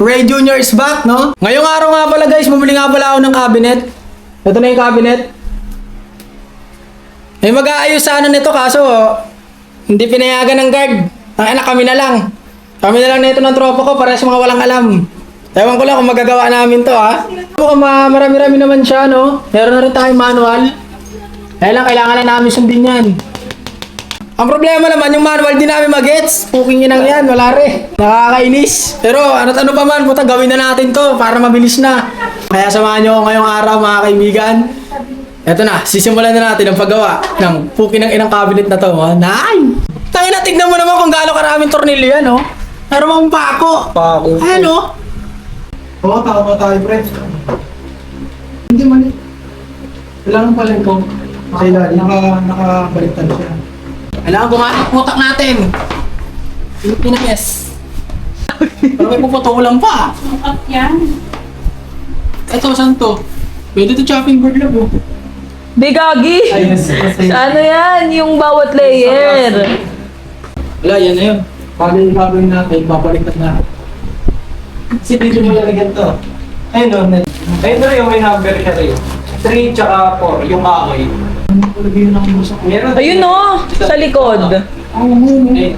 Ray Jr. is back, no? Ngayong araw nga pala guys, bumili nga pala ako ng cabinet. Ito na yung cabinet. May mag-aayos sana nito kaso hindi pinayagan ng guard. Tangina, kami na lang. Kami na lang nito ng tropa ko para sa mga walang alam. Ewan ko lang kung magagawa namin to, ha? Marami-rami naman siya, no? Meron na rin tayong manual. Kaya lang, kailangan na namin sundin yan. Ang problema naman, yung manual di namin mag-gets. Puking inang yan, wala rin. Nakakainis. Pero ano pa man, puta, gawin na natin to para mabilis na. Kaya samahan nyo ako ngayong araw, mga kaibigan. Eto na, sisimulan na natin ang paggawa ng puking ng inang cabinet na to. Nay! Tangina, tignan mo naman kung gaano karaming tornilyo yan, no? Meron mong pako. Pako. Ayan, no? Oo, tama tayo, pre. Hindi mali. Kailangan pala ito. Nakabaliktad siya. Kailangan bumalik utak natin. Pilipinas. Pero may puputulan pa. Up yan. Ito, saan to? Pwede to chopping board lang, oh. Bigagi! Ayun, Ano yan? Yung bawat layer. wala, yan na yun. Paano yung gagawin natin? Babaliktad natin. Kasi dito mo lalagyan to. Ayun o. Ayun na yung may number siya rin. 3 tsaka 4, yung kahoy. Lagyan ng musak. Meron. Ayun o, sa likod. Ayun.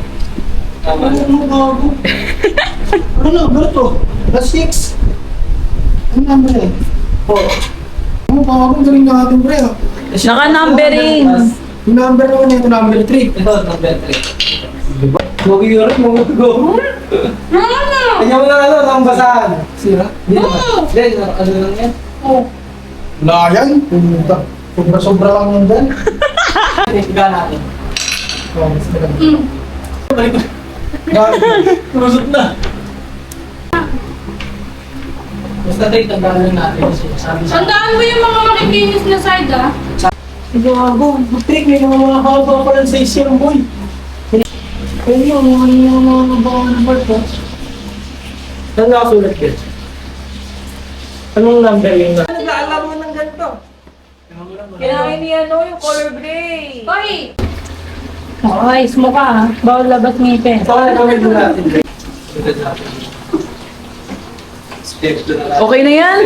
Tama. Ano gago? Ano na? Ano to? That's 6. Ano number eh? 4. Ano gago? Galing natin, pre. Naka-numbering. Yung number naman ito, number 3. Ito, number 3. Gogi yun rin, mga go. Kanya mo na ano, nang basahan. Sira? Hindi naman. Hindi, ano lang yan. Wala yan. Sobra-sobra lang yung dyan. Higa natin. Balik ko. Lusot na. Basta tayo, tandaan lang natin. Kasi sabi sa... Tandaan mo yung mga makikinis na side, ah. Gago. Trick, may mga haba pa lang sa isang boy. Pero yung mga bawa ng part, ha? Saan nakasulat yun? Anong number yun? Nag-aalam mo ng ganito. Kailangan niya yung color gray. Hoy! Okay, smoke ka, ha? Bawal labas ngipin. Saan gawin mo natin? Step to na lang. Okay na yan?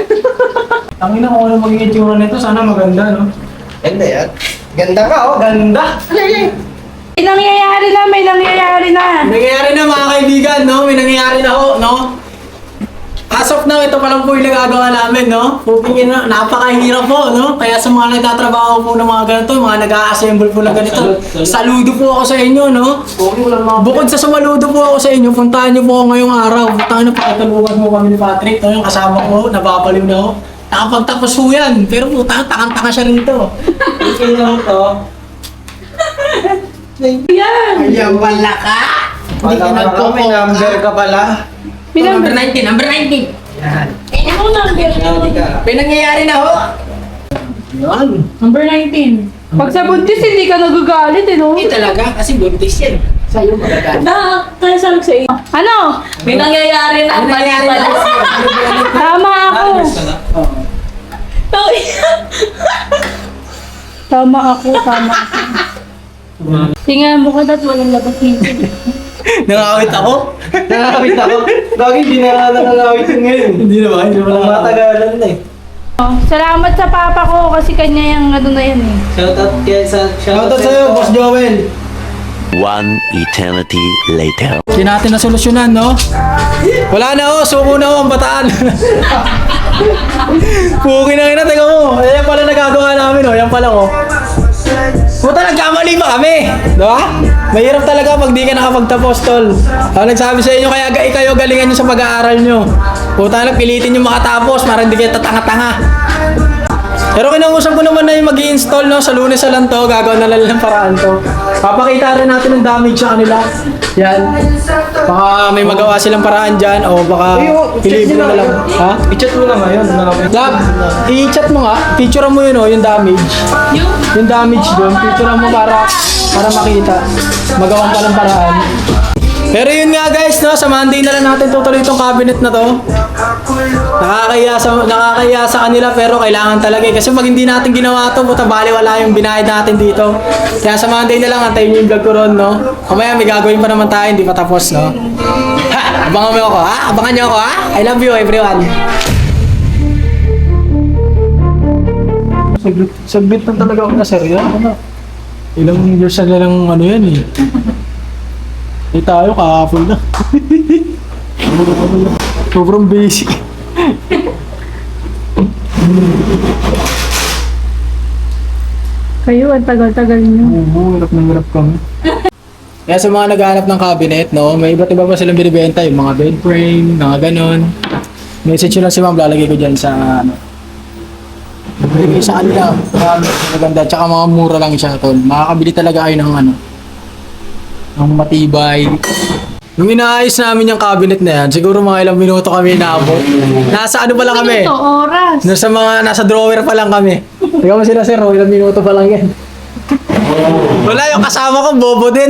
Ang ina ko ano magiging itsura nito, sana maganda, no? Ganda yan. Ganda ka, oh. Ganda. May nangyayari na, may nangyayari na. May nangyayari na mga kaibigan, no? May nangyayari na ho, no? As of now, ito pa lang po yung nagagawa namin, no? Puking ina, napakahirap po, no? Kaya sa mga nagtatrabaho po ng mga ganito, mga nag-a-assemble po ng ganito, saludo po ako sa inyo, no? Okay, walang mga... Bukod sa sumaludo po ako sa inyo, puntahan niyo po ako ngayong araw. Puntahan niyo, pakitulungan mo kami ni Patrick, no? Yung kasama ko, nababaliw na ako. Nakapagtapos po yan, pero puta, takang-taka siya rito. Okay na to. Yan! Ayan, wala ka! Hindi ka May number ka pala. May Number number. 19, number 19! Yan. Ano number? Hindi ka. May nangyayari na ho! Yan! Number 19. Pag sa buntis, hindi ka nagagalit, eh, no? Hindi talaga, kasi buntis yan. Sa'yo magagalit. Kaya sabi sa iyo. Ano? May nangyayari na. Ano nangyayari na? Tama ako. Tama ako, tama ako. Tingnan mo ka at walang labas ngipin. Nangawit ako? Nakakawit ako. Gagi, hindi na nakakawit yun ngayon. Hindi naman, hindi naman. Matagalan na eh. Oh, salamat sa papa ko kasi kanya yung ano na yan eh. Shoutout kaya sa... Shoutout sa'yo, Boss Joel. One eternity later. Hindi natin na solusyonan, no? Wala na ho, suko na ho ang bataan. Puki na ina, teka mo. Ayan pala nagagawa namin, oh. Ayan pala, oh. Puta, nagkamali ba kami? Diba? Mahirap talaga pag di ka nakapagtapos, tol. Nagsabi sa inyo, kaya kayo galingan nyo sa pag-aaral nyo. Puta na, pilitin nyo makatapos para hindi kayo tatanga-tanga. Pero kinausap ko naman na yung mag-i-install, no? Sa Lunes sa lang to, gagawin na lang ng paraan to. Papakita rin natin ng damage sa kanila. Yan. Baka may magawa silang paraan dyan, o baka ilibre na lang. Ha? I-chat mo na ngayon. Lab, i-chat mo nga, picture mo yun, oh, yung damage. Yung damage doon, picture mo para makita. Magawan pa ng paraan. Pero yun nga guys, no, sa Monday na lang natin tutuloy itong cabinet na to. Nakakahiya sa kanila pero kailangan talaga eh. Kasi pag hindi natin ginawa to, buta baliwala yung binayad natin dito. Kaya sa Monday na lang, antayin nyo yung vlog ko ron, no. Kamaya may gagawin pa naman tayo, hindi pa tapos, no. Ha! Abangan mo ako, ha? Abangan niyo ako, ha? I love you, everyone. Saglit lang talaga ako na seryo. Ano? Ilang years na lang ano yan eh. Eh tayo, kahapon na. Sobrang basic. Kayo, ang tagal-tagal niyo. Oo, hirap na hirap kami. Kaya sa mga naghahanap ng cabinet, no, may iba't iba pa silang binibenta, yung mga bed frame, mga ganon. Message nyo lang si ma'am, lalagay ko dyan sa, ano, lalagay sa kanila, marami maganda, tsaka mga mura lang siya, tol. Makakabili talaga kayo ng, ano, ng matibay. Nung inaayos namin yung cabinet na yan, siguro mga ilang minuto kami inaabot. Nasa ano pa lang kami? Minuto, oras. Nasa drawer pa lang kami. Tingnan mo sila sir, oh, ilang minuto pa lang yan. Wala, yung kasama ko, bobo din.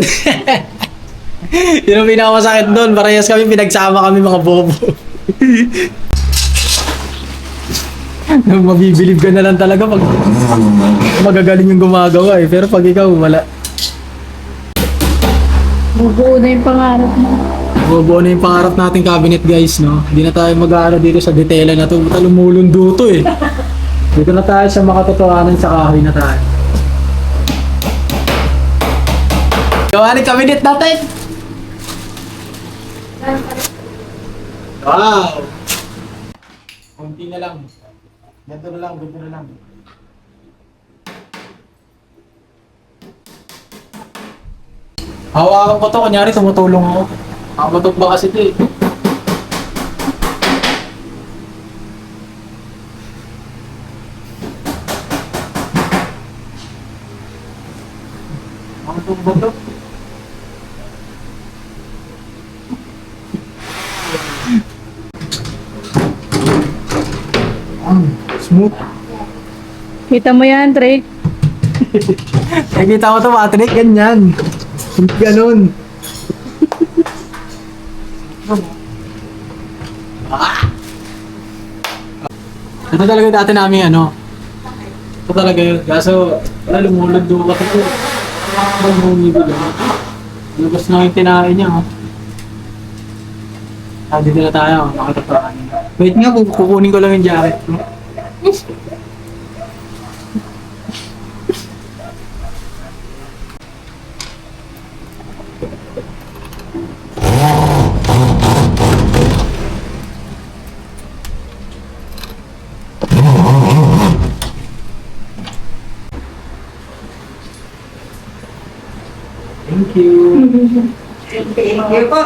Yun ang pinakamasakit doon. Parehas kami, pinagsama kami mga bobo. Mabibilib ka na lang talaga pag magagaling yung gumagawa eh. Pero pag ikaw, wala. Bubuo na yung pangarap mo. Bubuo na yung pangarap nating cabinet guys, no? Hindi na tayo mag-aano dito sa detailing na to. Buta lumulundo to eh. Dito na tayo sa makatotohanan sa kahoy na tayo. Gawa ni cabinet natin! Wow! Kunti na lang. Ganto na lang, ganto na lang. Hawakan ko to, kunyari tumutulong ako. Makabatok ba kasi ito eh. Makabatok. Smooth. Kita mo yan, Trey. Nakikita ko to, Patrick, ganyan. Ganun. Ito talaga dati namin ano. Ito talaga yun. Kaso, wala lumulog doon ka ito. Ang humibig yun. Lubos na yung tinahin niya. Oh. Ah, dito na tayo. Makatapakan. Wait nga, kukunin ko lang yung jacket ko. Thank you. Thank you po.